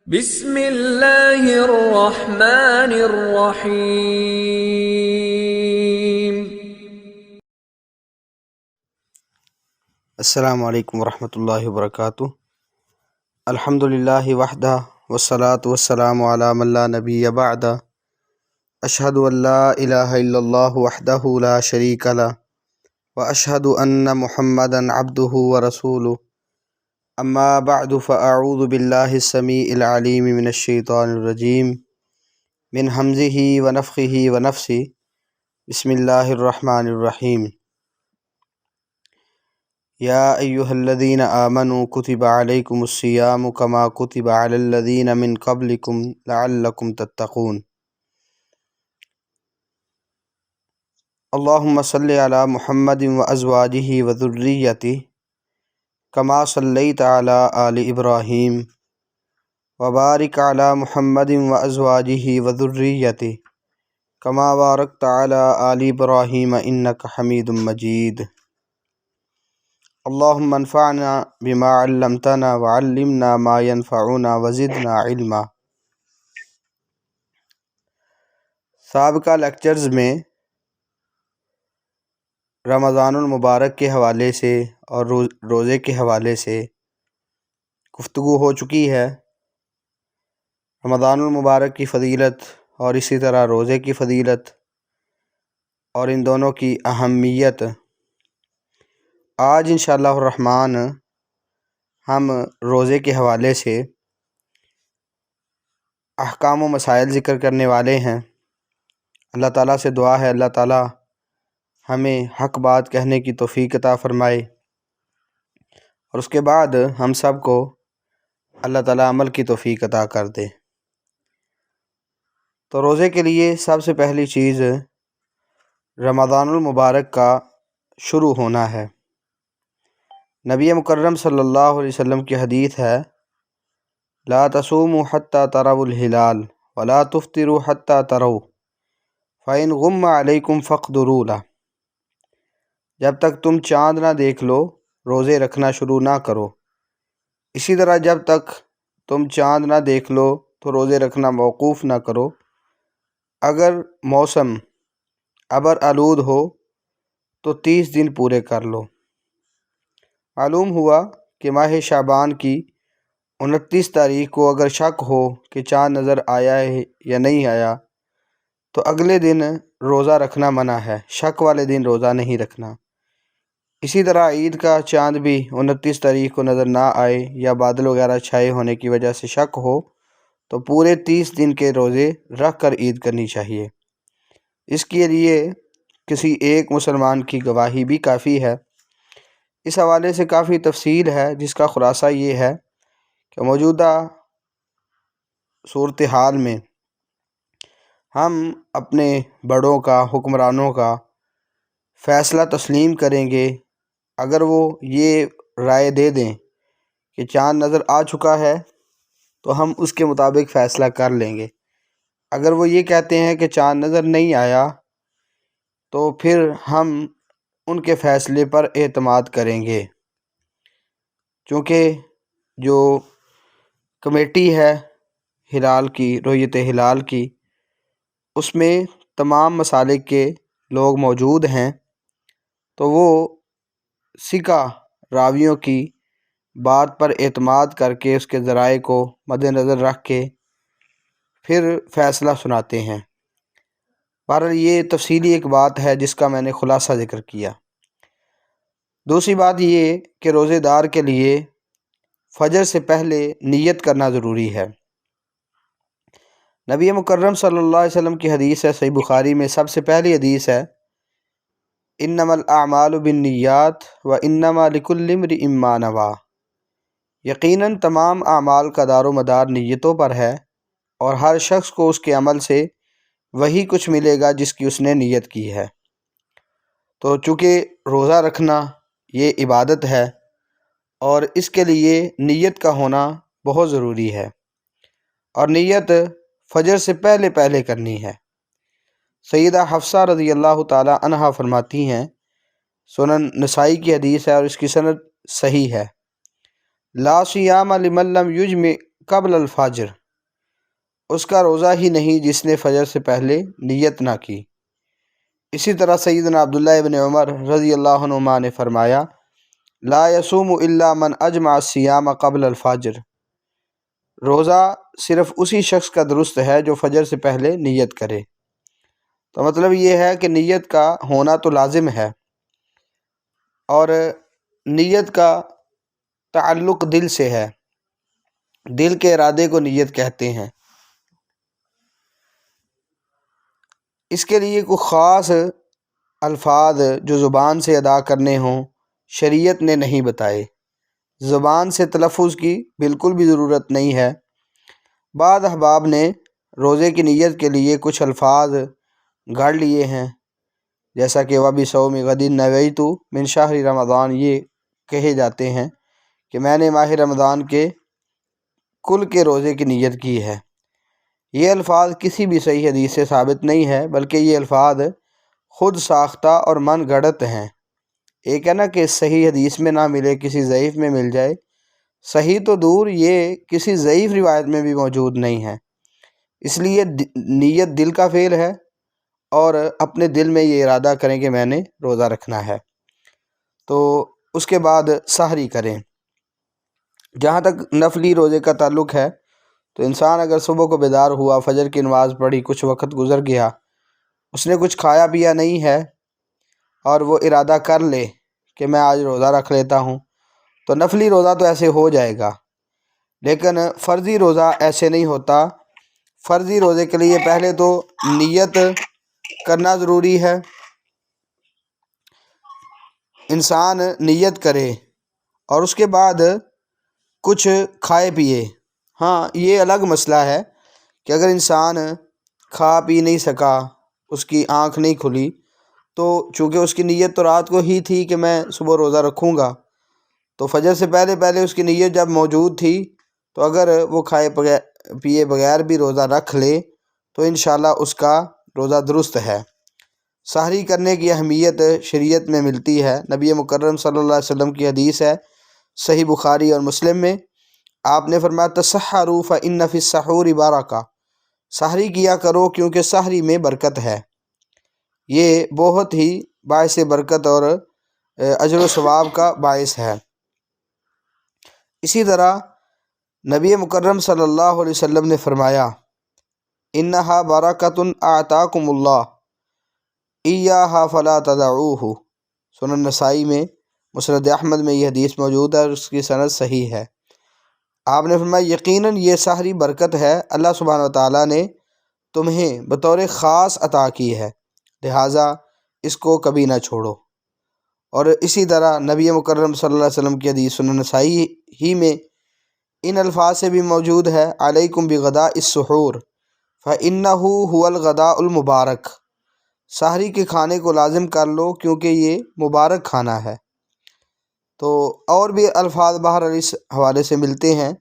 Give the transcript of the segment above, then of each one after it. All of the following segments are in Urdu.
بسم اللہ الرحمن الرحیم۔ السلام علیکم ورحمۃ اللہ وبرکاتہ۔ الحمد للہ وحدہ والصلاة والسلام علی من لا نبی بعدہ، اشہد ان لا الہ الا اللہ وحدہ لا شریک لہ واشہد ان محمدا عبدہ ورسولہ، اما بعد فاعوذ باللہ السمیع العلیم من الشیطان الرجیم من ہمزہ ونفخہ ونفثہ، بسم اللہ الرحمن الرحیم۔ یا ایہا الذین آمنوا کتب علیکم الصیام کما کتب علی الذین من قبلکم لعلکم تتقون۔ اللہم صلی علی محمد وازواجہ وذریتہ کما صلیت علی آل ابراہیم وبارک علی محمد وازواجہ وذریتہ کما بارکت علی آل ابراہیم انک حمید مجید۔ اللہم انفعنا بما علمتنا وعلمنا ما ينفعنا وزدنا علما۔ سابقہ لیکچرز میں رمضان المبارک کے حوالے سے اور روزے کے حوالے سے گفتگو ہو چکی ہے۔ رمضان المبارک کی فضیلت اور اسی طرح روزے کی فضیلت اور ان دونوں کی اہمیت۔ آج انشاءاللہ الرحمن ہم روزے کے حوالے سے احکام و مسائل ذکر کرنے والے ہیں۔ اللہ تعالیٰ سے دعا ہے اللہ تعالیٰ ہمیں حق بات کہنے کی توفیق عطا فرمائے، اور اس کے بعد ہم سب کو اللہ تعالیٰ عمل کی توفیق عطا کر دے۔ تو روزے کے لیے سب سے پہلی چیز رمضان المبارک کا شروع ہونا ہے۔ نبی مکرم صلی اللہ علیہ وسلم کی حدیث ہے، لا تصوموا حتی تروا الہلال ولا تفطروا حتی تروا فإن غم علیکم فاقدروا لہ۔ جب تک تم چاند نہ دیکھ لو روزے رکھنا شروع نہ کرو، اسی طرح جب تک تم چاند نہ دیکھ لو تو روزے رکھنا موقوف نہ کرو۔ اگر موسم ابر آلود ہو تو 30 دن پورے کر لو۔ معلوم ہوا کہ ماہ شعبان کی 29 تاریخ کو اگر شک ہو کہ چاند نظر آیا ہے یا نہیں آیا تو اگلے دن روزہ رکھنا منع ہے، شک والے دن روزہ نہیں رکھنا۔ اسی طرح عید کا چاند بھی 29 تاریخ کو نظر نہ آئے یا بادل وغیرہ چھائے ہونے کی وجہ سے شک ہو تو پورے 30 دن کے روزے رکھ کر عید کرنی چاہیے۔ اس کے لیے کسی ایک مسلمان کی گواہی بھی کافی ہے۔ اس حوالے سے کافی تفصیل ہے، جس کا خلاصہ یہ ہے کہ موجودہ صورتحال میں ہم اپنے بڑوں کا، حکمرانوں کا فیصلہ تسلیم کریں گے۔ اگر وہ یہ رائے دے دیں کہ چاند نظر آ چکا ہے تو ہم اس کے مطابق فیصلہ کر لیں گے۔ اگر وہ یہ کہتے ہیں کہ چاند نظر نہیں آیا تو پھر ہم ان کے فیصلے پر اعتماد کریں گے، چونکہ جو کمیٹی ہے ہلال کی، رؤیت ہلال کی، اس میں تمام مسالک کے لوگ موجود ہیں، تو وہ ثقہ راویوں کی بات پر اعتماد کر کے اس کے ذرائع کو مد نظر رکھ کے پھر فیصلہ سناتے ہیں۔ بہرحال یہ تفصیلی ایک بات ہے جس کا میں نے خلاصہ ذکر کیا۔ دوسری بات یہ کہ روزے دار کے لیے فجر سے پہلے نیت کرنا ضروری ہے۔ نبی مکرم صلی اللہ علیہ وسلم کی حدیث ہے، صحیح بخاری میں سب سے پہلی حدیث ہے، انما الاعمال بالنیات وانما لکل امرئ ما نویٰ۔ یقیناً تمام اعمال کا دار و مدار نیتوں پر ہے، اور ہر شخص کو اس کے عمل سے وہی کچھ ملے گا جس کی اس نے نیت کی ہے۔ تو چونکہ روزہ رکھنا یہ عبادت ہے اور اس کے لیے نیت کا ہونا بہت ضروری ہے، اور نیت فجر سے پہلے پہلے کرنی ہے۔ سیدہ حفصہ رضی اللہ تعالی عنہا فرماتی ہیں، سنن نسائی کی حدیث ہے اور اس کی سند صحیح ہے، لا صیام لمن لم یجمع قبل الفجر، اس کا روزہ ہی نہیں جس نے فجر سے پہلے نیت نہ کی۔ اسی طرح سیدنا عبداللہ ابن عمر رضی اللہ عنہما نے فرمایا لا یصوم الا من اجمع الصیام قبل الفجر، روزہ صرف اسی شخص کا درست ہے جو فجر سے پہلے نیت کرے۔ تو مطلب یہ ہے کہ نیت کا ہونا تو لازم ہے، اور نیت کا تعلق دل سے ہے، دل کے ارادے کو نیت کہتے ہیں۔ اس کے لیے کوئی خاص الفاظ جو زبان سے ادا کرنے ہوں شریعت نے نہیں بتائے، زبان سے تلفظ کی بالکل بھی ضرورت نہیں ہے۔ بعض احباب نے روزے کی نیت کے لیے کچھ الفاظ گھڑ لیے ہیں، جیسا کہ وَبِصَوْمِ غَدٍ نَوَيْتُ مِنْ شَهْرِ رمضان، یہ کہے جاتے ہیں کہ میں نے ماہ رمضان کے کل کے روزے کی نیت کی ہے۔ یہ الفاظ کسی بھی صحیح حدیث سے ثابت نہیں ہے، بلکہ یہ الفاظ خود ساختہ اور من گھڑت ہیں۔ ایک ہے نا کہ صحیح حدیث میں نہ ملے، کسی ضعیف میں مل جائے، صحیح تو دور یہ کسی ضعیف روایت میں بھی موجود نہیں ہے۔ اس لیے نیت دل کا فعل ہے، اور اپنے دل میں یہ ارادہ کریں کہ میں نے روزہ رکھنا ہے۔ تو اس کے بعد سحری کریں۔ جہاں تک نفلی روزے کا تعلق ہے تو انسان اگر صبح کو بیدار ہوا، فجر کی نماز پڑھی، کچھ وقت گزر گیا، اس نے کچھ کھایا پیا نہیں ہے، اور وہ ارادہ کر لے کہ میں آج روزہ رکھ لیتا ہوں، تو نفلی روزہ تو ایسے ہو جائے گا۔ لیکن فرضی روزہ ایسے نہیں ہوتا۔ فرضی روزے کے لیے پہلے تو نیت کرنا ضروری ہے، انسان نیت کرے اور اس کے بعد کچھ کھائے پیے۔ ہاں، یہ الگ مسئلہ ہے کہ اگر انسان کھا پی نہیں سکا، اس کی آنکھ نہیں کھلی، تو چونکہ اس کی نیت تو رات کو ہی تھی کہ میں صبح روزہ رکھوں گا، تو فجر سے پہلے اس کی نیت جب موجود تھی، تو اگر وہ کھائے پیے بغیر بھی روزہ رکھ لے تو انشاءاللہ اس کا روزہ درست ہے۔ سحری کرنے کی اہمیت شریعت میں ملتی ہے۔ نبی مکرم صلی اللہ علیہ وسلم کی حدیث ہے صحیح بخاری اور مسلم میں، آپ نے فرمایا تسحروا فإن فی السحور برکہ، سحری کیا کرو کیونکہ سحری میں برکت ہے۔ یہ بہت ہی باعث برکت اور اجر و ثواب کا باعث ہے۔ اسی طرح نبی مکرم صلی اللہ علیہ وسلم نے فرمایا انہا برکۃ اعطاکم اللہ ایہا فلا تدعوہ، سنن نسائی میں، مسند احمد میں یہ حدیث موجود ہے اور اس کی سند صحیح ہے۔ آپ نے فرمایا یقیناً یہ سحری برکت ہے، اللہ سبحانہ وتعالیٰ نے تمہیں بطور خاص عطا کی ہے، لہٰذا اس کو کبھی نہ چھوڑو۔ اور اسی طرح نبی مکرم صلی اللہ علیہ وسلم کی حدیث سنن نسائی ہی میں ان الفاظ سے بھی موجود ہے علیکم بغداء السحور فإنہ هو الغداء المبارک، سحری کے کھانے کو لازم کر لو کیونکہ یہ مبارک کھانا ہے۔ تو اور بھی الفاظ باہر اس حوالے سے ملتے ہیں۔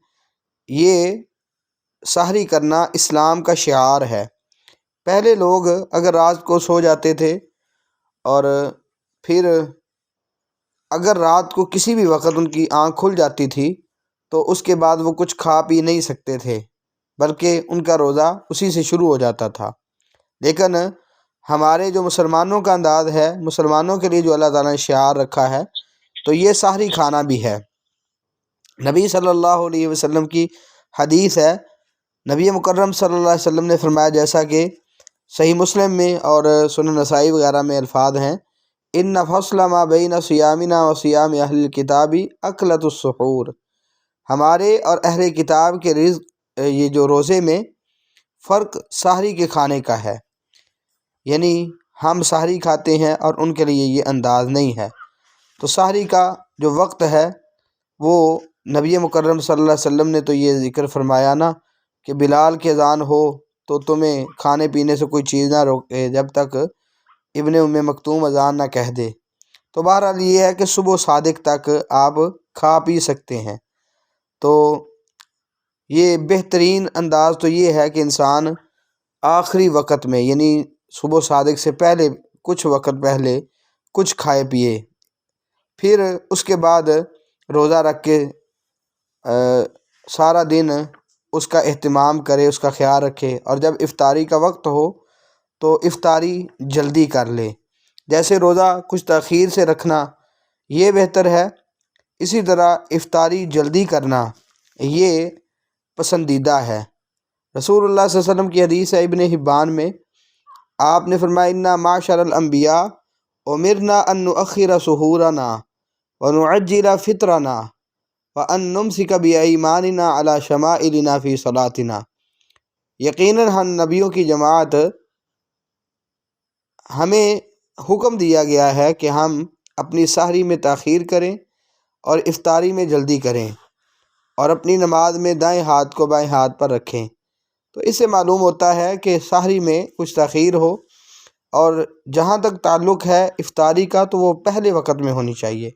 یہ سحری کرنا اسلام کا شعار ہے۔ پہلے لوگ اگر رات کو سو جاتے تھے اور پھر اگر رات کو کسی بھی وقت ان کی آنکھ کھل جاتی تھی تو اس کے بعد وہ کچھ کھا پی نہیں سکتے تھے، بلکہ ان کا روزہ اسی سے شروع ہو جاتا تھا۔ لیکن ہمارے جو مسلمانوں کا انداز ہے، مسلمانوں کے لیے جو اللہ تعالیٰ نے شعار رکھا ہے، تو یہ سحری کھانا بھی ہے۔ نبی صلی اللہ علیہ وسلم کی حدیث ہے، نبی مکرم صلی اللہ علیہ وسلم نے فرمایا، جیسا کہ صحیح مسلم میں اور سنن نسائی وغیرہ میں الفاظ ہیں، ان فصل ما بین صیامنا و صیام اہل الکتاب اکلۃ السحور، ہمارے اور اہل کتاب کے رزق یہ جو روزے میں فرق سحری کے کھانے کا ہے، یعنی ہم سحری کھاتے ہیں اور ان کے لیے یہ انداز نہیں ہے۔ تو سحری کا جو وقت ہے وہ نبی مکرم صلی اللہ علیہ وسلم نے تو یہ ذکر فرمایا نا کہ بلال کی اذان ہو تو تمہیں کھانے پینے سے کوئی چیز نہ روکے جب تک ابن ام مکتوم اذان نہ کہہ دے۔ تو بہرحال یہ ہے کہ صبح صادق تک آپ کھا پی سکتے ہیں۔ تو یہ بہترین انداز تو یہ ہے کہ انسان آخری وقت میں، یعنی صبح صادق سے پہلے کچھ وقت پہلے کچھ کھائے پیے، پھر اس کے بعد روزہ رکھ کے سارا دن اس کا اہتمام کرے، اس کا خیال رکھے، اور جب افطاری کا وقت ہو تو افطاری جلدی کر لے۔ جیسے روزہ کچھ تاخیر سے رکھنا یہ بہتر ہے، اسی طرح افطاری جلدی کرنا یہ پسندیدہ ہے۔ رسول اللہ صلی اللہ علیہ وسلم کی حدیث ہے ابن حبان میں، آپ نے فرمایا انا معاشر الانبیاء امرنا ان نؤخر سحورنا ونعجل فطرنا وان نمسک بایماننا علی شمائلنا فی صلاتنا۔ یقیناً ہم نبیوں کی جماعت ہمیں حکم دیا گیا ہے کہ ہم اپنی سحری میں تاخیر کریں اور افطاری میں جلدی کریں، اور اپنی نماز میں دائیں ہاتھ کو بائیں ہاتھ پر رکھیں۔ تو اس سے معلوم ہوتا ہے کہ سحری میں کچھ تاخیر ہو، اور جہاں تک تعلق ہے افطاری کا تو وہ پہلے وقت میں ہونی چاہیے۔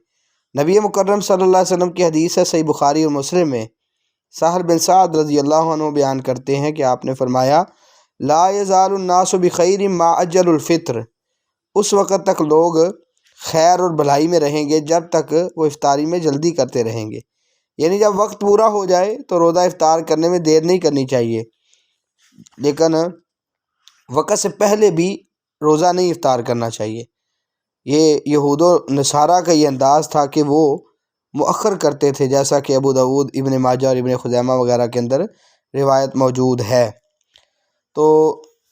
نبی مکرم صلی اللہ علیہ وسلم کی حدیث ہے صحیح بخاری اور مسلم میں، سہل بن سعد رضی اللہ عنہ بیان کرتے ہیں کہ آپ نے فرمایا لا یزال الناس بخیر ما اجل الفطر، اس وقت تک لوگ خیر اور بھلائی میں رہیں گے جب تک وہ افطاری میں جلدی کرتے رہیں گے۔ یعنی جب وقت پورا ہو جائے تو روزہ افطار کرنے میں دیر نہیں کرنی چاہیے، لیکن وقت سے پہلے بھی روزہ نہیں افطار کرنا چاہیے۔ یہ یہود و نصارہ کا یہ انداز تھا کہ وہ مؤخر کرتے تھے، جیسا کہ ابو داود، ابن ماجہ اور ابن خزیمہ وغیرہ کے اندر روایت موجود ہے۔ تو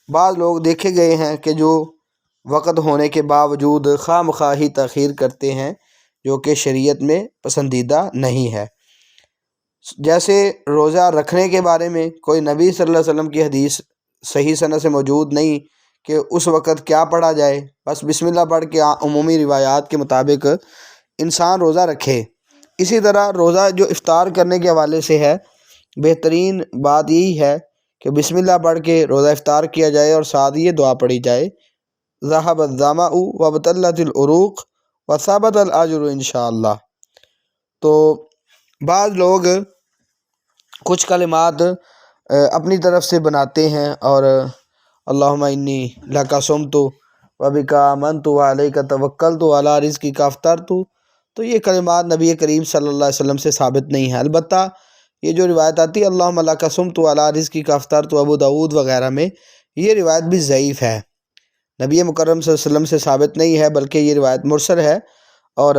بعض لوگ دیکھے گئے ہیں کہ جو وقت ہونے کے باوجود خواہ مخواہ ہی تاخیر کرتے ہیں، جو کہ شریعت میں پسندیدہ نہیں ہے۔ جیسے روزہ رکھنے کے بارے میں کوئی نبی صلی اللہ علیہ وسلم کی حدیث صحیح سند سے موجود نہیں کہ اس وقت کیا پڑھا جائے، بس بسم اللہ پڑھ کے عمومی روایات کے مطابق انسان روزہ رکھے۔ اسی طرح روزہ جو افطار کرنے کے حوالے سے ہے، بہترین بات یہی ہے کہ بسم اللہ پڑھ کے روزہ افطار کیا جائے اور ساتھ یہ دعا پڑھی جائے ذهب الظمأ وابتلت العروق وثبت الاجر انشاءاللہ۔ تو بعض لوگ کچھ کلمات اپنی طرف سے بناتے ہیں، اور اللہم انی لک صمت وبک آمنت وعلیک توکلت وعلی رزقک افطرت، تو یہ کلمات نبی کریم صلی اللہ علیہ وسلم سے ثابت نہیں ہے۔ البتہ یہ جو روایت آتی ہے اللہم لک صمت وعلی رزقک افطرت ابو داود وغیرہ میں، یہ روایت بھی ضعیف ہے، نبی مکرم صلی اللہ علیہ وسلم سے ثابت نہیں ہے، بلکہ یہ روایت مرسل ہے، اور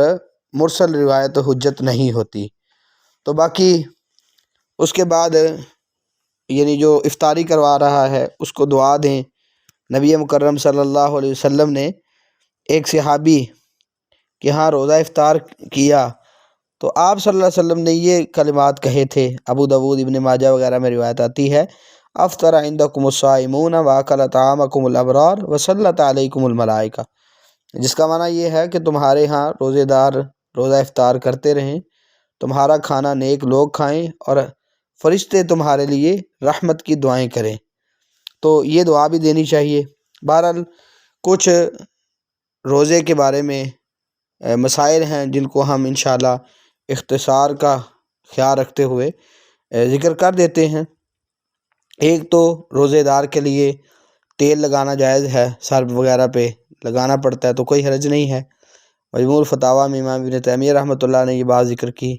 مرسل روایت حجت نہیں ہوتی۔ تو باقی اس کے بعد یعنی جو افطاری کروا رہا ہے اس کو دعا دیں۔ نبی مکرم صلی اللہ علیہ وسلم نے ایک صحابی کہ ہاں روزہ افطار کیا تو آپ صلی اللہ علیہ وسلم نے یہ کلمات کہے تھے، ابو داود، ابن ماجہ وغیرہ میں روایت آتی ہے افطر عندکم الصائمون واکل طعامکم الابرار وصلت علیکم الملائکہ، جس کا معنی یہ ہے کہ تمہارے ہاں روزے دار روزہ افطار کرتے رہیں، تمہارا کھانا نیک لوگ کھائیں، اور فرشتے تمہارے لیے رحمت کی دعائیں کریں۔ تو یہ دعا بھی دینی چاہیے۔ بہرحال کچھ روزے کے بارے میں مسائل ہیں جن کو ہم انشاءاللہ اختصار کا خیال رکھتے ہوئے ذکر کر دیتے ہیں۔ ایک تو روزے دار کے لیے تیل لگانا جائز ہے، سر وغیرہ پہ لگانا پڑتا ہے تو کوئی حرج نہیں ہے۔ مجموع الفتاویٰ میں امام ابن تیمیہ رحمۃ اللہ نے یہ بات ذکر کی،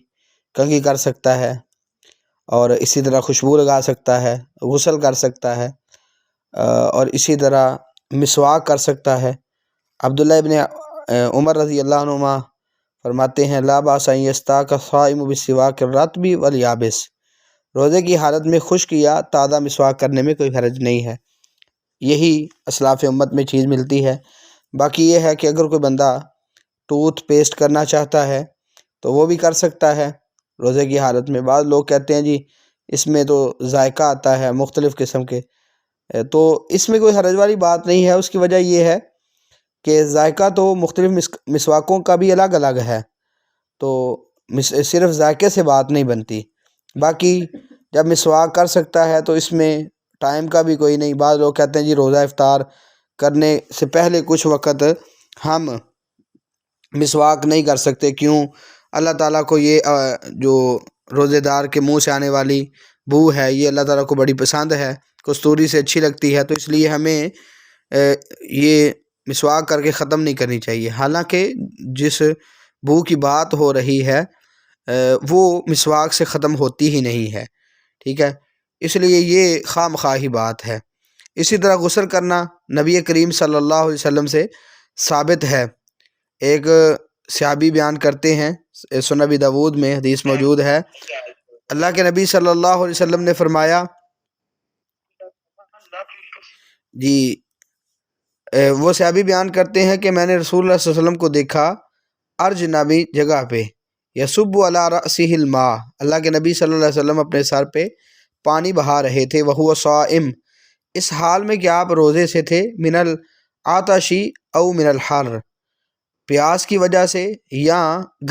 کنگھی کر سکتا ہے، اور اسی طرح خوشبو لگا سکتا ہے، غسل کر سکتا ہے، اور اسی طرح مسواک کر سکتا ہے۔ عبداللہ ابن عمر رضی اللہ عنہما فرماتے ہیں لا باس ان یستاک الصائم بالسواک الرطب والیابس، روزے کی حالت میں خشک یا تازہ مسواک کرنے میں کوئی حرج نہیں ہے۔ یہی اسلاف امت میں چیز ملتی ہے۔ باقی یہ ہے کہ اگر کوئی بندہ ٹوتھ پیسٹ کرنا چاہتا ہے تو وہ بھی کر سکتا ہے روزے کی حالت میں۔ بعض لوگ کہتے ہیں جی اس میں تو ذائقہ آتا ہے مختلف قسم کے، تو اس میں کوئی حرج والی بات نہیں ہے۔ اس کی وجہ یہ ہے کہ ذائقہ تو مختلف مسواکوں کا بھی الگ الگ ہے، تو صرف ذائقے سے بات نہیں بنتی۔ باقی جب مسواک کر سکتا ہے تو اس میں ٹائم کا بھی کوئی نہیں۔ بعض لوگ کہتے ہیں جی روزہ افطار کرنے سے پہلے کچھ وقت ہم مسواک نہیں کر سکتے، کیوں؟ اللہ تعالیٰ کو یہ جو روزے دار کے منہ سے آنے والی بو ہے یہ اللہ تعالیٰ کو بڑی پسند ہے، کستوری سے اچھی لگتی ہے، تو اس لیے ہمیں یہ مسواک کر کے ختم نہیں کرنی چاہیے۔ حالانکہ جس بو کی بات ہو رہی ہے وہ مسواک سے ختم ہوتی ہی نہیں ہے، ٹھیک ہے؟ اس لیے یہ خواہ مخواہی بات ہے۔ اسی طرح غسل کرنا نبی کریم صلی اللہ علیہ وسلم سے ثابت ہے۔ ایک صحابی بیان کرتے ہیں، سنن ابی داؤد میں حدیث موجود ہے، اللہ کے نبی صلی اللہ علیہ وسلم نے فرمایا، وہ صحابی بیان کرتے ہیں کہ میں نے رسول اللہ صلی اللہ علیہ وسلم کو دیکھا ارجنبی جگہ پہ، یصب علی رأسہ الماء، اللہ کے نبی صلی اللہ علیہ وسلم اپنے سر پہ پانی بہا رہے تھے، وہو صائم، اس حال میں کہ آپ روزے سے تھے، من العطش او من الحر، پیاس کی وجہ سے یا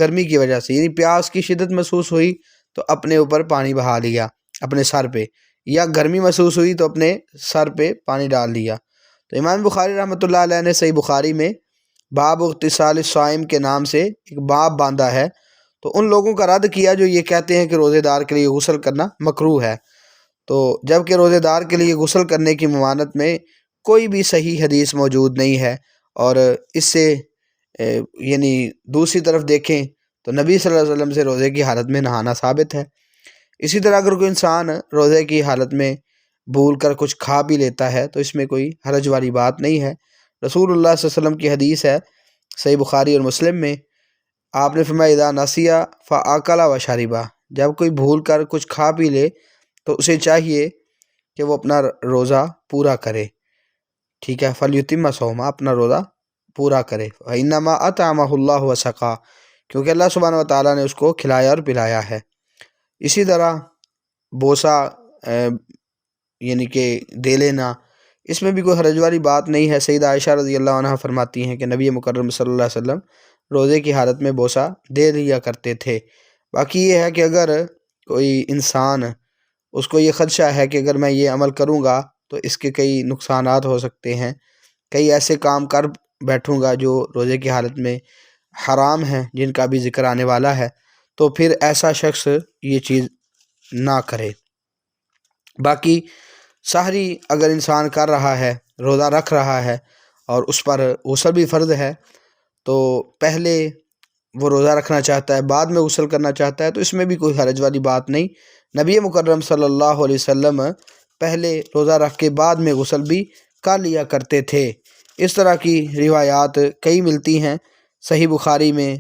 گرمی کی وجہ سے، یعنی پیاس کی شدت محسوس ہوئی تو اپنے اوپر پانی بہا لیا اپنے سر پہ، یا گرمی محسوس ہوئی تو اپنے سر پہ پانی ڈال لیا۔ تو امام بخاری رحمۃ اللہ علیہ نے صحیح بخاری میں باب اغتسال الصائم کے نام سے ایک باب باندھا ہے، تو ان لوگوں کا رد کیا جو یہ کہتے ہیں کہ روزے دار کے لیے غسل کرنا مکروہ ہے، تو جب کہ روزے دار کے لیے غسل کرنے کی ممانعت میں کوئی بھی صحیح حدیث موجود نہیں ہے، اور اس سے یعنی دوسری طرف دیکھیں تو نبی صلی اللہ علیہ وسلم سے روزے کی حالت میں نہانا ثابت ہے۔ اسی طرح اگر کوئی انسان روزے کی حالت میں بھول کر کچھ کھا بھی لیتا ہے تو اس میں کوئی حرج والی بات نہیں ہے۔ رسول اللہ صلی اللہ علیہ وسلم کی حدیث ہے صحیح بخاری اور مسلم میں، آپ نے فرمایا اذا نسیا فاکل وشرب، جب کوئی بھول کر کچھ کھا پی لے تو اسے چاہیے کہ وہ اپنا روزہ پورا کرے، ٹھیک ہے، فلیتم صومہ، اپنا روزہ پورا کرے، انما اطعمہ اللہ وسقا، کیونکہ اللہ سبحانہ وتعالیٰ نے اس کو کھلایا اور پلایا ہے۔ اسی طرح بوسہ یعنی کہ دے لینا، اس میں بھی کوئی حرج والی بات نہیں ہے۔ سیدہ عائشہ رضی اللہ عنہ فرماتی ہیں کہ نبی مکرم صلی اللہ علیہ وسلم روزے کی حالت میں بوسہ دے لیا کرتے تھے۔ باقی یہ ہے کہ اگر کوئی انسان، اس کو یہ خدشہ ہے کہ اگر میں یہ عمل کروں گا تو اس کے کئی نقصانات ہو سکتے ہیں، کئی ایسے کام کر بیٹھوں گا جو روزے کی حالت میں حرام ہیں، جن کا بھی ذکر آنے والا ہے، تو پھر ایسا شخص یہ چیز نہ کرے۔ باقی سحری اگر انسان کر رہا ہے، روزہ رکھ رہا ہے اور اس پر غسل بھی فرض ہے، تو پہلے وہ روزہ رکھنا چاہتا ہے بعد میں غسل کرنا چاہتا ہے تو اس میں بھی کوئی حرج والی بات نہیں۔ نبی مکرم صلی اللہ علیہ وسلم پہلے روزہ رکھ کے بعد میں غسل بھی کر لیا کرتے تھے۔ اس طرح کی روایات کئی ملتی ہیں صحیح بخاری میں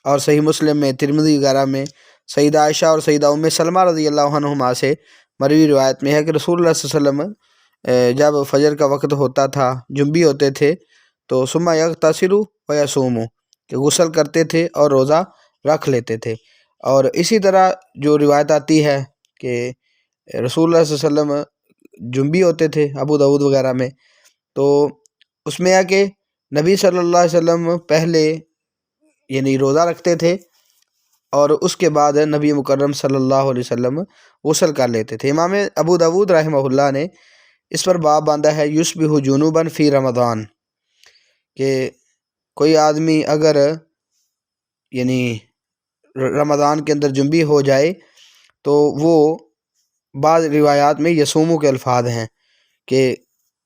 اور صحیح مسلم میں، ترمذی وغیرہ میں، سیدہ عائشہ اور سیدہ ام سلمہ رضی اللہ عنہما سے مروی روایت میں ہے کہ رسول اللہ صلی اللہ علیہ وسلم جب فجر کا وقت ہوتا تھا، جنبی ہوتے تھے، تو ثم یغتسل ویصوم، کہ غسل کرتے تھے اور روزہ رکھ لیتے تھے۔ اور اسی طرح جو روایت آتی ہے کہ رسول اللہ صلی اللہ علیہ وسلم جنبی ہوتے تھے ابو داؤد وغیرہ میں، تو اس میں ہے کہ نبی صلی اللہ علیہ وسلم پہلے یعنی روزہ رکھتے تھے اور اس کے بعد نبی مکرم صلی اللہ علیہ وسلم غسل کر لیتے تھے۔ امام ابو داؤد رحمہ اللہ نے اس پر باب باندھا ہے یصبح جنوبا فی رمضان، کہ کوئی آدمی اگر یعنی رمضان کے اندر جنبی ہو جائے تو وہ بعض روایات میں یصومو کے الفاظ ہیں کہ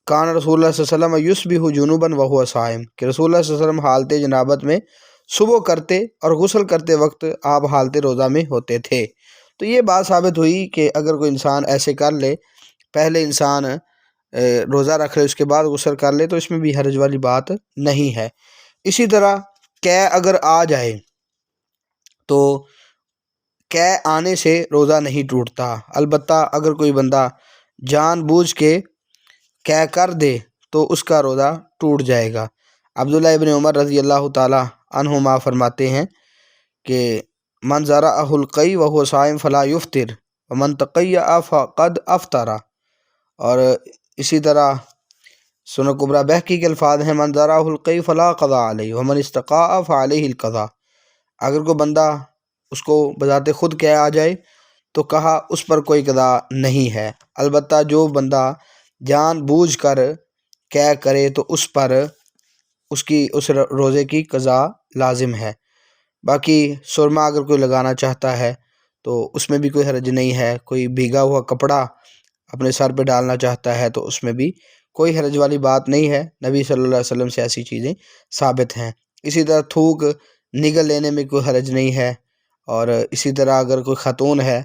کان رسول اللہ صلی اللہ علیہ وسلم یصبح جنوبا وہو صائم، کہ رسول اللہ صلی اللہ علیہ وسلم حالت جنابت میں صبح کرتے اور غسل کرتے وقت آپ حالت روزہ میں ہوتے تھے۔ تو یہ بات ثابت ہوئی کہ اگر کوئی انسان ایسے کر لے، پہلے انسان روزہ رکھ لے اس کے بعد غسل کر لے، تو اس میں بھی حرج والی بات نہیں ہے۔ اسی طرح قے اگر آ جائے تو قے آنے سے روزہ نہیں ٹوٹتا، البتہ اگر کوئی بندہ جان بوجھ کے قے کر دے تو اس کا روزہ ٹوٹ جائے گا۔ عبداللہ ابن عمر رضی اللہ تعالی عنہما فرماتے ہیں کہ من زرعہ القی وہو صائم فلا یفطر ومن تقیأ فقد افطر، اور اسی طرح سنن کبریٰ بہقی کے الفاظ ہیں من زرعہ القی فلا قضاء علیہ ومن استقاء فعلیہ القضاء، اگر کوئی بندہ اس کو بذات خود قے آ جائے تو کہا اس پر کوئی قضا نہیں ہے، البتہ جو بندہ جان بوجھ کر قے کرے تو اس پر اس روزے کی قضا لازم ہے۔ باقی سرما اگر کوئی لگانا چاہتا ہے تو اس میں بھی کوئی حرج نہیں ہے، کوئی بھیگا ہوا کپڑا اپنے سر پہ ڈالنا چاہتا ہے تو اس میں بھی کوئی حرج والی بات نہیں ہے، نبی صلی اللہ علیہ وسلم سے ایسی چیزیں ثابت ہیں۔ اسی طرح تھوک نگل لینے میں کوئی حرج نہیں ہے، اور اسی طرح اگر کوئی خاتون ہے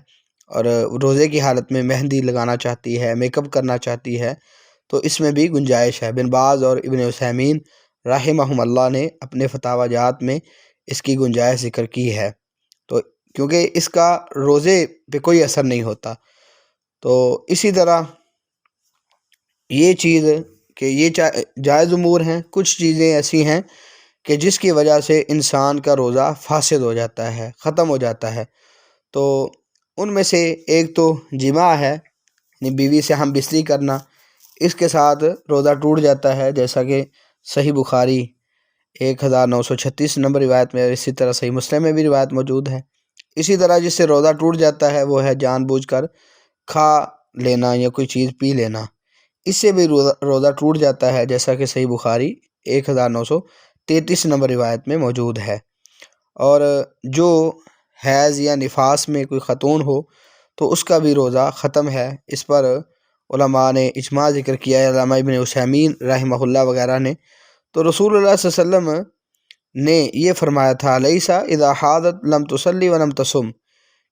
اور روزے کی حالت میں مہندی لگانا چاہتی ہے، میک اپ کرنا چاہتی ہے، تو اس میں بھی گنجائش ہے۔ بن باز اور ابن عثیمین رحمہم اللہ نے اپنے فتاوی جات میں اس کی گنجائش ذکر کی ہے، تو کیونکہ اس کا روزے پہ کوئی اثر نہیں ہوتا۔ تو اسی طرح یہ چیز کہ یہ جائز امور ہیں، کچھ چیزیں ایسی ہیں کہ جس کی وجہ سے انسان کا روزہ فاسد ہو جاتا ہے، ختم ہو جاتا ہے۔ تو ان میں سے ایک تو جماع ہے، یعنی بیوی سے ہم بستری کرنا، اس کے ساتھ روزہ ٹوٹ جاتا ہے، جیسا کہ صحیح بخاری 1936 نمبر روایت میں، اور اسی طرح صحیح مسلم میں بھی روایت موجود ہے۔ اسی طرح جس سے روزہ ٹوٹ جاتا ہے وہ ہے جان بوجھ کر کھا لینا یا کوئی چیز پی لینا، اس سے بھی روزہ ٹوٹ جاتا ہے، جیسا کہ صحیح بخاری 1933 نمبر روایت میں موجود ہے۔ اور جو حیض یا نفاس میں کوئی خاتون ہو تو اس کا بھی روزہ ختم ہے، اس پر علماء نے اجماع ذکر کیا ہے، علامہ ابن عثیمین رحمہ اللہ وغیرہ نے۔ تو رسول اللہ صلی اللہ علیہ وسلم نے یہ فرمایا تھا، لیسا اذا حاضت لم تصلی ولم تصم،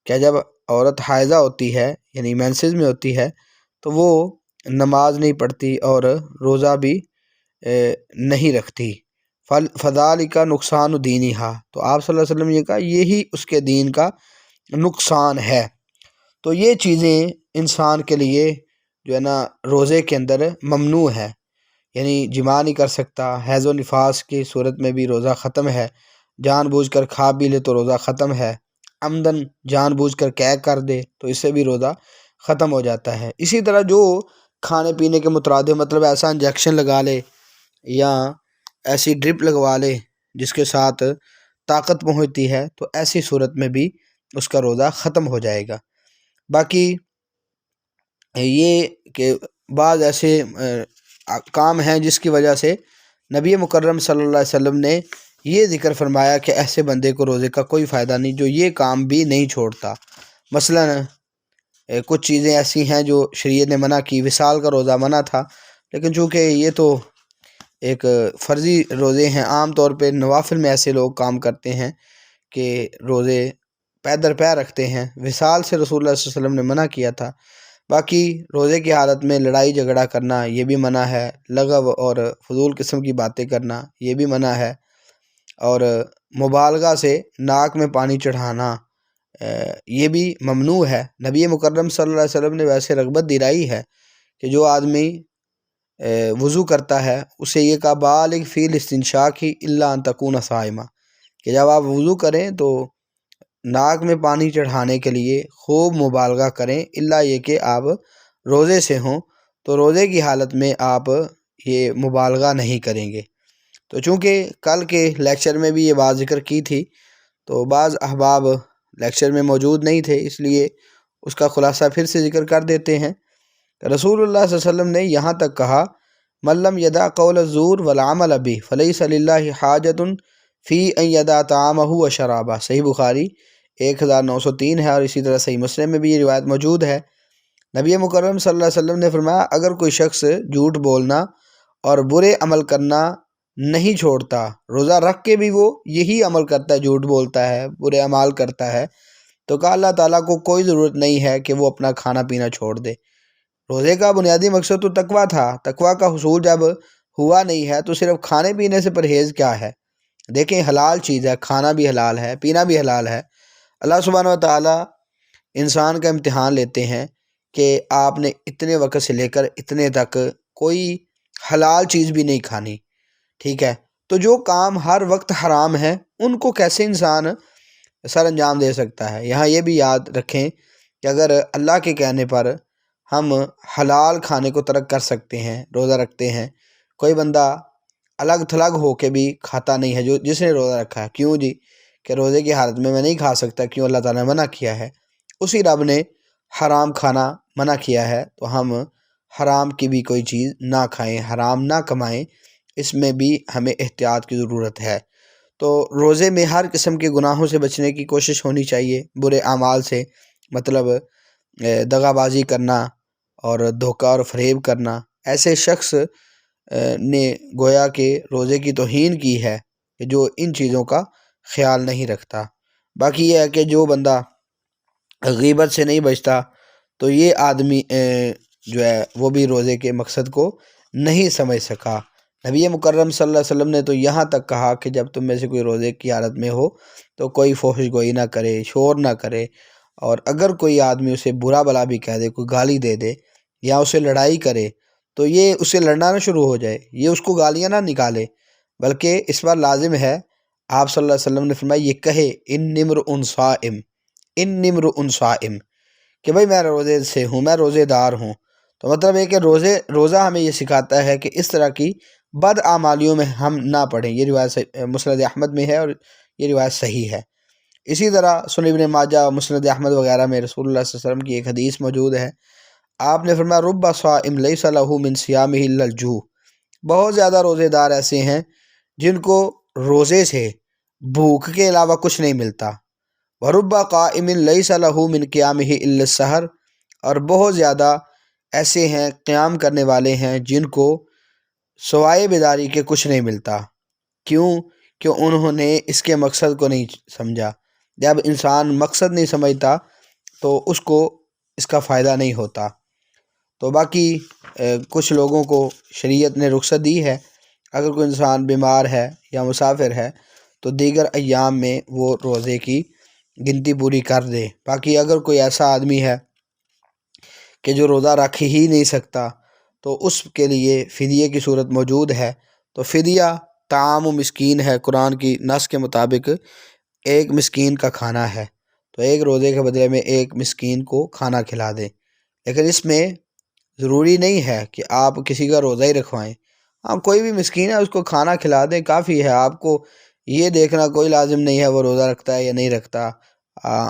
کہ جب عورت حائضہ ہوتی ہے یعنی مینسز میں ہوتی ہے تو وہ نماز نہیں پڑھتی اور روزہ بھی نہیں رکھتی، فذالک نقصان دینہا، تو آپ صلی اللہ علیہ وسلم نے یہ کہا یہی اس کے دین کا نقصان ہے۔ تو یہ چیزیں انسان کے لیے جو ہے نا روزے کے اندر ممنوع ہے، یعنی جماع نہیں کر سکتا، حیض و نفاس کی صورت میں بھی روزہ ختم ہے، جان بوجھ کر کھا بھی لے تو روزہ ختم ہے، عمدن جان بوجھ کر قے کر دے تو اس سے بھی روزہ ختم ہو جاتا ہے۔ اسی طرح جو کھانے پینے کے مترادف، مطلب ایسا انجیکشن لگا لے یا ایسی ڈرپ لگوا لے جس کے ساتھ طاقت پہنچتی ہے، تو ایسی صورت میں بھی اس کا روزہ ختم ہو جائے گا۔ باقی یہ کہ بعض ایسے کام ہیں جس کی وجہ سے نبی مکرم صلی اللہ علیہ وسلم نے یہ ذکر فرمایا کہ ایسے بندے کو روزے کا کوئی فائدہ نہیں جو یہ کام بھی نہیں چھوڑتا۔ مثلا کچھ چیزیں ایسی ہیں جو شریعت نے منع کی، وصال کا روزہ منع تھا، لیکن چونکہ یہ تو ایک فرضی روزے ہیں، عام طور پہ نوافل میں ایسے لوگ کام کرتے ہیں کہ روزے پے در پے رکھتے ہیں، وصال سے رسول اللہ صلی اللہ علیہ وسلم نے منع کیا تھا۔ باقی روزے کی حالت میں لڑائی جھگڑا کرنا یہ بھی منع ہے، لغو اور فضول قسم کی باتیں کرنا یہ بھی منع ہے، اور مبالغہ سے ناک میں پانی چڑھانا یہ بھی ممنوع ہے۔ نبی مکرم صلی اللہ علیہ وسلم نے ویسے رغبت دلائی ہے کہ جو آدمی وضو کرتا ہے اسے یہ کہا بالغ فی الاستنشاق الا ان تکون صائمہ، کہ جب آپ وضو کریں تو ناک میں پانی چڑھانے کے لیے خوب مبالغہ کریں، الا یہ کہ آپ روزے سے ہوں، تو روزے کی حالت میں آپ یہ مبالغہ نہیں کریں گے۔ تو چونکہ کل کے لیکچر میں بھی یہ بات ذکر کی تھی تو بعض احباب لیکچر میں موجود نہیں تھے، اس لیے اس کا خلاصہ پھر سے ذکر کر دیتے ہیں۔ رسول اللہ صلی اللہ علیہ وسلم نے یہاں تک کہا، من لم یدع قول الزور والعمل به فلیس للہ حاجۃ فی ان یدع طعامہ وشرابہ، صحیح بخاری 1903 ہے، اور اسی طرح صحیح مسلم میں بھی یہ روایت موجود ہے۔ نبی مکرم صلی اللہ علیہ وسلم نے فرمایا، اگر کوئی شخص جھوٹ بولنا اور برے عمل کرنا نہیں چھوڑتا، روزہ رکھ کے بھی وہ یہی عمل کرتا ہے، جھوٹ بولتا ہے، برے اعمال کرتا ہے، تو کہا اللہ تعالیٰ کو کوئی ضرورت نہیں ہے کہ وہ اپنا کھانا پینا چھوڑ دے۔ روزے کا بنیادی مقصد تو تقویٰ تھا، تقویٰ کا حصول جب ہوا نہیں ہے تو صرف کھانے پینے سے پرہیز کیا ہے؟ دیکھیں حلال چیز ہے، کھانا بھی حلال ہے، پینا بھی حلال ہے۔ اللہ سبحانہ و تعالیٰ انسان کا امتحان لیتے ہیں کہ آپ نے اتنے وقت سے لے کر اتنے تک کوئی حلال چیز بھی نہیں کھانی، ٹھیک ہے؟ تو جو کام ہر وقت حرام ہے ان کو کیسے انسان سر انجام دے سکتا ہے؟ یہاں یہ بھی یاد رکھیں کہ اگر اللہ کے کہنے پر ہم حلال کھانے کو ترک کر سکتے ہیں، روزہ رکھتے ہیں، کوئی بندہ الگ تھلگ ہو کے بھی کھاتا نہیں ہے جس نے روزہ رکھا ہے، کیوں جی؟ کہ روزے کی حالت میں نہیں کھا سکتا، کیوں؟ اللہ تعالیٰ نے منع کیا ہے، اسی رب نے حرام کھانا منع کیا ہے، تو ہم حرام کی بھی کوئی چیز نہ کھائیں، حرام نہ کمائیں، اس میں بھی ہمیں احتیاط کی ضرورت ہے۔ تو روزے میں ہر قسم کے گناہوں سے بچنے کی کوشش ہونی چاہیے، برے اعمال سے، مطلب دغا بازی کرنا اور دھوکہ اور فریب کرنا، ایسے شخص نے گویا کہ روزے کی توہین کی ہے کہ جو ان چیزوں کا خیال نہیں رکھتا۔ باقی یہ ہے کہ جو بندہ غیبت سے نہیں بچتا تو یہ آدمی جو ہے وہ بھی روزے کے مقصد کو نہیں سمجھ سکا۔ نبی مکرم صلی اللہ علیہ وسلم نے تو یہاں تک کہا کہ جب تم میں سے کوئی روزے کی حالت میں ہو تو کوئی فحش گوئی نہ کرے، شور نہ کرے، اور اگر کوئی آدمی اسے برا بلا بھی کہہ دے، کوئی گالی دے دے یا اسے لڑائی کرے تو یہ اسے لڑنا نہ شروع ہو جائے، یہ اس کو گالیاں نہ نکالے، بلکہ اس پر لازم ہے، آپ صلی اللہ علیہ وسلم نے فرمایا، یہ کہے ان امرؤ صائم، ان امرؤ صائم، کہ بھائی میں روزے سے ہوں، میں روزے دار ہوں۔ تو مطلب ہے کہ روزہ ہمیں یہ سکھاتا ہے کہ اس طرح کی بد اعمالیوں میں ہم نہ پڑھیں۔ یہ روایت مسند احمد میں ہے اور یہ روایت صحیح ہے۔ اسی طرح سنن ابن ماجہ، مسند احمد وغیرہ میں رسول اللہ صلی اللہ علیہ وسلم کی ایک حدیث موجود ہے، آپ نے فرمایا رب صائم لیس لہ من صیامہ الا الجوع، بہت زیادہ روزے دار ایسے ہیں جن کو روزے سے بھوک کے علاوہ کچھ نہیں ملتا، ورب قائم لیس لہ من قیامہ الا السحر، اور بہت زیادہ ایسے ہیں قیام کرنے والے ہیں جن کو سوائے بیداری کے کچھ نہیں ملتا۔ کیوں؟ کہ انہوں نے اس کے مقصد کو نہیں سمجھا۔ جب انسان مقصد نہیں سمجھتا تو اس کو اس کا فائدہ نہیں ہوتا۔ تو باقی کچھ لوگوں کو شریعت نے رخصت دی ہے، اگر کوئی انسان بیمار ہے یا مسافر ہے تو دیگر ایام میں وہ روزے کی گنتی پوری کر دے۔ باقی اگر کوئی ایسا آدمی ہے کہ جو روزہ رکھ ہی نہیں سکتا تو اس کے لیے فدیے کی صورت موجود ہے۔ تو فدیہ طعام و مسکین ہے، قرآن کی نص کے مطابق ایک مسکین کا کھانا ہے، تو ایک روزے کے بدلے میں ایک مسکین کو کھانا کھلا دیں۔ لیکن اس میں ضروری نہیں ہے کہ آپ کسی کا روزہ ہی رکھوائیں، آپ کوئی بھی مسکین ہے اس کو کھانا کھلا دیں، کافی ہے۔ آپ کو یہ دیکھنا کوئی لازم نہیں ہے وہ روزہ رکھتا ہے یا نہیں رکھتا۔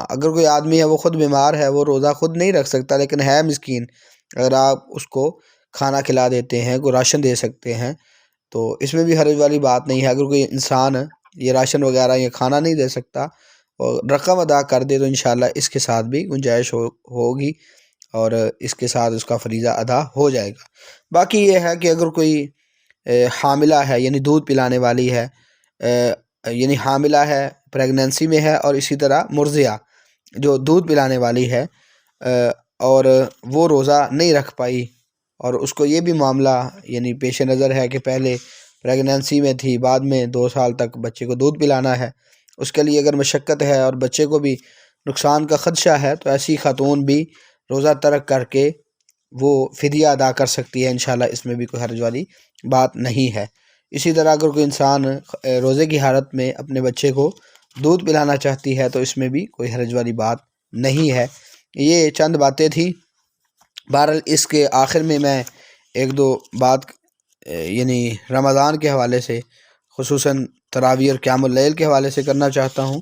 اگر کوئی آدمی ہے وہ خود بیمار ہے، وہ روزہ خود نہیں رکھ سکتا لیکن ہے مسکین، اگر آپ اس کو کھانا کھلا دیتے ہیں، کوئی راشن دے سکتے ہیں، تو اس میں بھی حرج والی بات نہیں ہے۔ اگر کوئی انسان یہ راشن وغیرہ یا کھانا نہیں دے سکتا اور رقم ادا کر دے تو انشاءاللہ اس کے ساتھ بھی گنجائش ہوگی اور اس کے ساتھ اس کا فریضہ ادا ہو جائے گا۔ باقی یہ ہے کہ اگر کوئی حاملہ ہے، یعنی دودھ پلانے والی ہے، یعنی حاملہ ہے، پریگننسی میں ہے، اور اسی طرح مرضعہ جو دودھ پلانے والی ہے اور وہ روزہ نہیں رکھ پائی، اور اس کو یہ بھی معاملہ یعنی پیش نظر ہے کہ پہلے پریگننسی میں تھی، بعد میں 2 سال تک بچے کو دودھ پلانا ہے، اس کے لیے اگر مشقت ہے اور بچے کو بھی نقصان کا خدشہ ہے تو ایسی خاتون بھی روزہ ترک کر کے وہ فدیہ ادا کر سکتی ہے، انشاءاللہ اس میں بھی کوئی حرج والی بات نہیں ہے۔ اسی طرح اگر کوئی انسان روزے کی حالت میں اپنے بچے کو دودھ پلانا چاہتی ہے تو اس میں بھی کوئی حرج والی بات نہیں ہے۔ یہ چند باتیں تھیں۔ بہرحال اس کے آخر میں ایک دو بات یعنی رمضان کے حوالے سے، خصوصاً تراویح اور قیام اللیل کے حوالے سے کرنا چاہتا ہوں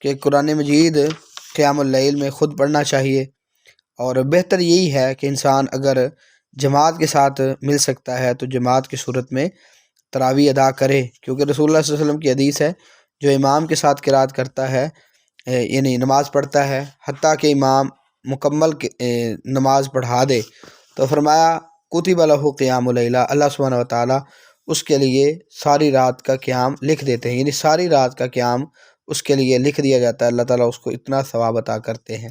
کہ قرآن مجید قیام اللیل میں خود پڑھنا چاہیے، اور بہتر یہی ہے کہ انسان اگر جماعت کے ساتھ مل سکتا ہے تو جماعت کی صورت میں تراویح ادا کرے، کیونکہ رسول اللہ صلی اللہ علیہ وسلم کی حدیث ہے، جو امام کے ساتھ قرات کرتا ہے یعنی نماز پڑھتا ہے حتیٰ کہ امام مکمل نماز پڑھا دے تو فرمایا کتب لہ قیام اللیلہ، اللہ سبحانہ وتعالیٰ اس کے لیے ساری رات کا قیام لکھ دیتے ہیں، یعنی ساری رات کا قیام اس کے لیے لکھ دیا جاتا ہے، اللہ تعالیٰ اس کو اتنا ثواب عطا کرتے ہیں۔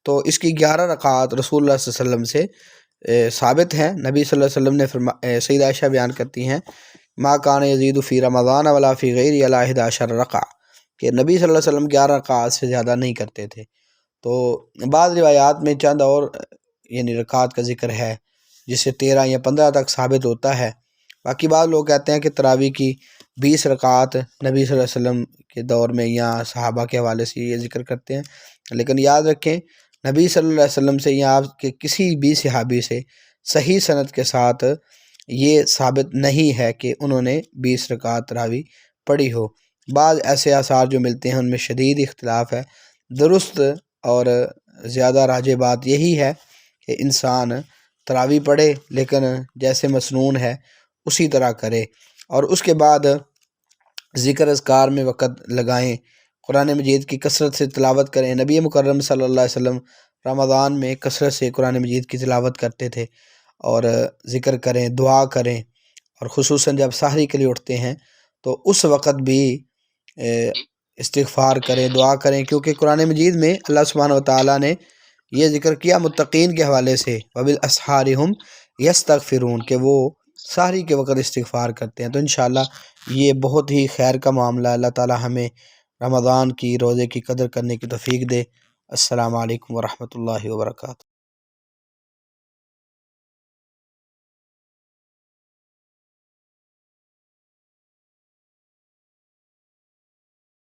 تو اس کی 11 رکعات رسول اللہ صلی اللہ علیہ وسلم سے ثابت ہیں۔ نبی صلی اللہ علیہ وسلم نے سیدہ عائشہ بیان کرتی ہیں ما کان یزید فی رمضان ولا فی غیر علی 11 رکعہ، کہ نبی صلی اللہ علیہ وسلم 11 رکعات سے زیادہ نہیں کرتے تھے۔ تو بعض روایات میں چند اور یعنی رکعات کا ذکر ہے جس سے 13 یا 15 تک ثابت ہوتا ہے۔ باقی بعض لوگ کہتے ہیں کہ تراویح کی 20 رکعات نبی صلی اللہ علیہ وسلم کے دور میں یا صحابہ کے حوالے سے یہ ذکر کرتے ہیں، لیکن یاد رکھیں نبی صلی اللہ علیہ وسلم سے یا آپ کے کسی بھی صحابی سے صحیح سند کے ساتھ یہ ثابت نہیں ہے کہ انہوں نے 20 رکعات تراویح پڑھی ہو۔ بعض ایسے آثار جو ملتے ہیں ان میں شدید اختلاف ہے۔ درست اور زیادہ راجح بات یہی ہے کہ انسان تراویح پڑھے لیکن جیسے مسنون ہے اسی طرح کرے، اور اس کے بعد ذکر اذکار میں وقت لگائیں، قرآن مجید کی کثرت سے تلاوت کریں۔ نبی مکرم صلی اللہ علیہ وسلم رمضان میں کثرت سے قرآن مجید کی تلاوت کرتے تھے، اور ذکر کریں، دعا کریں، اور خصوصاً جب سحری کے لیے اٹھتے ہیں تو اس وقت بھی استغفار کریں، دعا کریں، کیونکہ قرآن مجید میں اللہ سبحانہ وتعالیٰ نے یہ ذکر کیا متقین کے حوالے سے، وبالاسحار ہم یستغفرون، کہ وہ سحری کے وقت استغفار کرتے ہیں۔ تو انشاءاللہ یہ بہت ہی خیر کا معاملہ ہے۔ اللہ تعالی ہمیں رمضان کی روزے کی قدر کرنے کی توفیق دے۔ السلام علیکم ورحمۃ اللہ وبرکاتہ۔